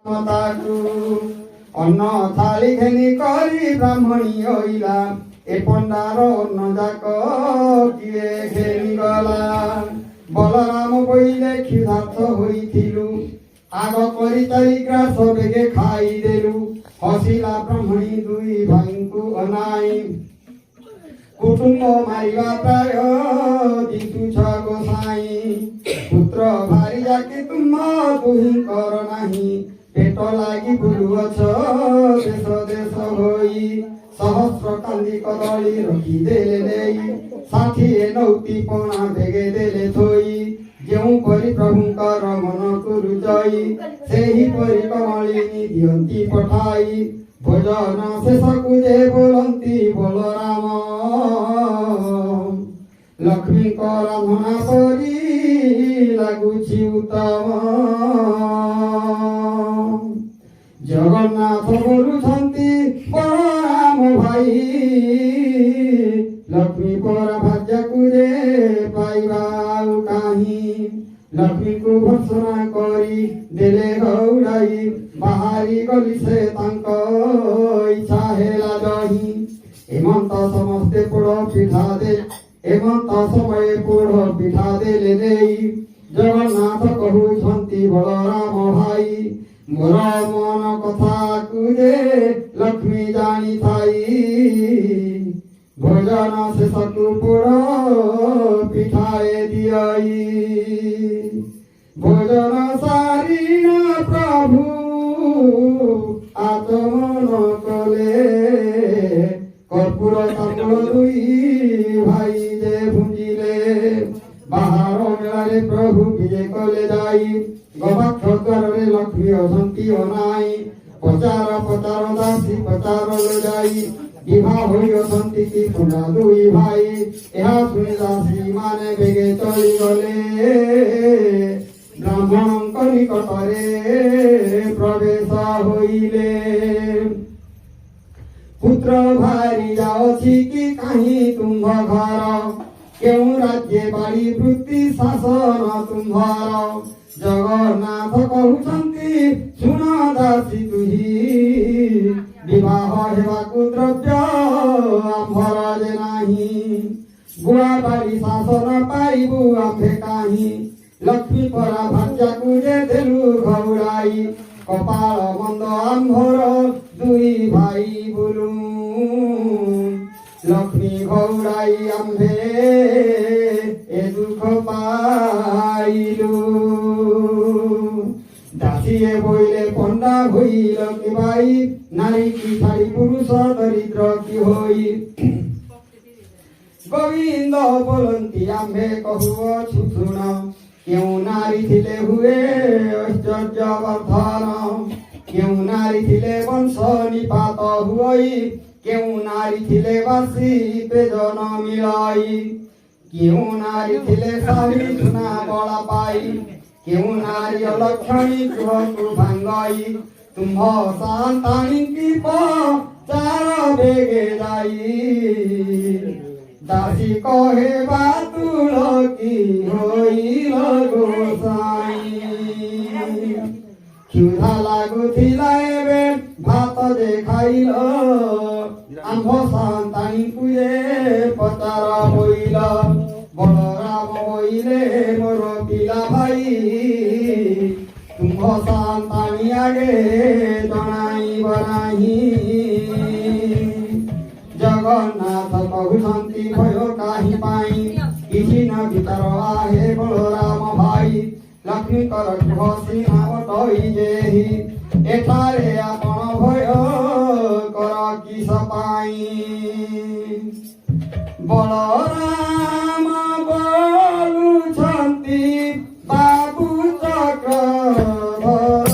মতাকু অন্ন থালি ঘেনি করি ব্রাহ্মণী হইলা এ পণ্ডার অন্ন যাক কিয়ে ঘেনি গলা বলরাম বইলে ক্ষুধার্ত হইଥିଲୁ আগ କରି চারি গ্রাস বেগে খাই দেলু হসিলা ব্রাহ্মণী দুই ভাইଙ୍କୁ অনাই কুটুম্ব মারিবা প্রায় দিশুছ গোসাই পুত্র ভারি যাকে তুম দুহিঁଙ୍କର ନାହିଁ পেট লাগি বুলুଅଛ দেশ দেশ ହୋଇ সহস্র কান্দি কদଳୀ রখিদেলে নেই ষাଠିଏ ନଉତି ପଣା ବେଗେ ଦେଲେ ଥୋଇ ଯେଉଁପରି ପ୍ରଭୁଙ୍କର ମନକୁ ରୁଚାଇ ସେହିପରି କମଳିନୀ ଦିଅନ୍ତି ପଠାଇ ଭୋଜନ ଶେଷକୁ ଯେ ବୋଲନ୍ତି ବଳରାମ ଲକ୍ଷ୍ମୀଙ୍କ ରନ୍ଧନା ପରି ଲାଗୁଛି ଉତ୍ତମ ଜଗନ୍ନାଥ ବୋଲୁଛନ୍ତି ବଳରାମ ଭାଇ ଲକ୍ଷ୍ମୀ ପରା ଭାର୍ଯ୍ୟାକୁ ଯେ ପାଇବା ଆଉ କାହିଁ ଲକ୍ଷ୍ମୀକୁ ଭର୍ସନା କରି ଦେଲେ ଗୌଡ଼ାଇ ବାହାରି ଗଲି ସେ ତାଙ୍କ ଇଚ୍ଛା ହେଲା ଦହି ଏମନ୍ତ ସମସ୍ତେ ପୋଡ଼ ପିଠା ଦେ ଏମନ୍ତ ସମୟ ପୋଡ଼ ପିଠା ଦେଲେ ନେଇ ଜଗନ୍ନାଥ କହୁଛନ୍ତି ବଳରାମ ଭାଇ ମୋର ମନ କଥାକୁ ଯେ ଲକ୍ଷ୍ମୀ ଜାଣିଥାଇ ଭୋଜନ ଶେଷକୁ ପୋଡ଼ ପିଠାଏ ଦିଅଇ ভোজন সারিণ প্রভু আচমন কলে কর্পূর তাম্র দুই ভাই যে ভুঞ্জিলে বাহার মেলারে প্রভু বিজে কলে যাই গবাক্ষ দ্বারে লক্ষ্মী অসন্তি অনাই পচার পচার দাসী পচার যাই বিবাহ হই অসন্তি কি পুনা দুই ভাই ଏହା শুনি দাসী মানে বেগে চলি গলে ব্রাহ্মণଙ୍କ নিকটরে প্রবেশ হইলে পুত্র ভারি যাওছি কি কাহি তুম্ভ ঘর কেউ রাজ্যে বাড়ি বৃত্তি শাসন তুম্ভর জগন্নাথ কহুଛନ୍ତି শুণ দাসী তুহি বিবাহ হেବାକୁ দ্রব্য আম্ভর যে ନାହିଁ গুয়া বাড়ি শাসন পাইবু আম্ভে কাহি লক্ষ্মী পরা ভাର୍ଯ୍ୟାକୁ যে দেলু ঘৌড়াই কপাল মন্দ আম্ভর দুই ভাই বলু লক্ষ্মী ঘৌড়াই আম্ভে এ দুঃখ পাইলু দাসিয়ে বইলে পণ্ডা হইল কি ভাই নারী কি ছাড়ি পুরুষ দরিদ্র কি হই গোবিন্দ বলন্তি আম্ভে কহুଅଛୁ ଶୁଣ কেউ নারী ଥିଲେ ହୁଏ ঐশ্বর্যবর্ধন কেউ নারী ଥିଲେ বংশ নিপাত ହୁଅଇ কেউ নারী ଥିଲେ বাসি পেজন মিলাই কেউ নারী ଥିଲେ স্বামী ସୁନା বলা পাই কেউ নারী অলক্ষণী গৃহକୁ ভাঙ্গাই তুম্ভ সন্তানী কি চার বেগে যাই দাসী কহে বাতুল কি হইল গোসাই ক্ষুধা লাগুଥିଲା ଏବେ ভাত যে খাইল আম্ভ সন্তানীକୁ যে পচার হইল বলরাম হইলে মোর পিলা ভাই তুম্ভ সন্তানী আগে জনাইব ନାହିଁ জগন্নাথ কহুଛନ୍ତି ভয় কাহি পাই କିଛି ନ ଭିତର ଆହେ ବଳରାମ ଭାଇ ଲକ୍ଷ୍ମୀଙ୍କର ଗୃହ ସୀମା ବଟଇ ଯେହି ଏଠାରେ ଆପଣ ଭୟ କର କିସ ପାଇଁ ବଳରାମ ବୋଲୁଛନ୍ତି ବାବୁ ଚକ୍ରଧର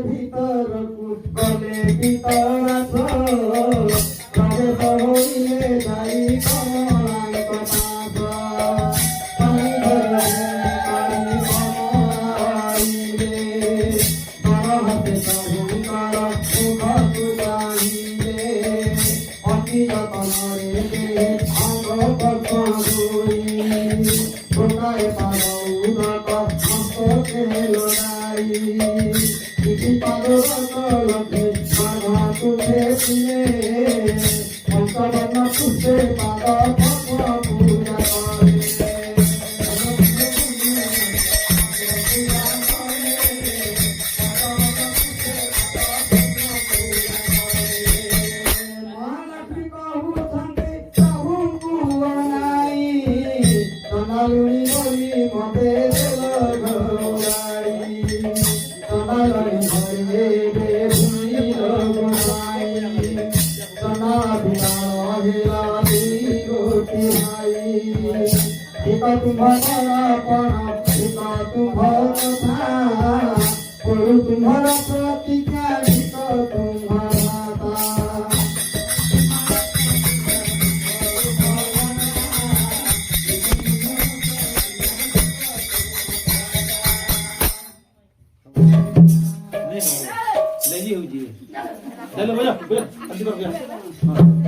ভিতরকু গলে ভিতরাস প্রবেশ হইলে যাই কমলাঙ্ক পাশ পানি ধরে পানি কমলাইলে বড় হাতে প্রভুঙ্কর মুখ তুলাইলে অতি যতনরে অঙ্গ পদ্মধুই ঢোকায় পাদ উদক হস্তকে লড়াই ইতি পাদরত লক্ষে বাধা তুলে ছিলে পঞ্চবর্ণ পুষ্পে পাদ পদ্ম পূজা করে মহালক্ষ্মী কহু থান্তে কহু কুহনাই তনালুনি বলি মতে দেল ঘোড়াই তনালুনি ধরে বে ভুলিল গোসাই তনা বিনা হেলা বিরতি হাই এক তুম্ভর পণ এক তুম্ভর কথা করু তুম্ভর প্রতিজ্ঞা এক তুম্ভর মাতা नहीं होगी चलो भैया भैया अच्छी बात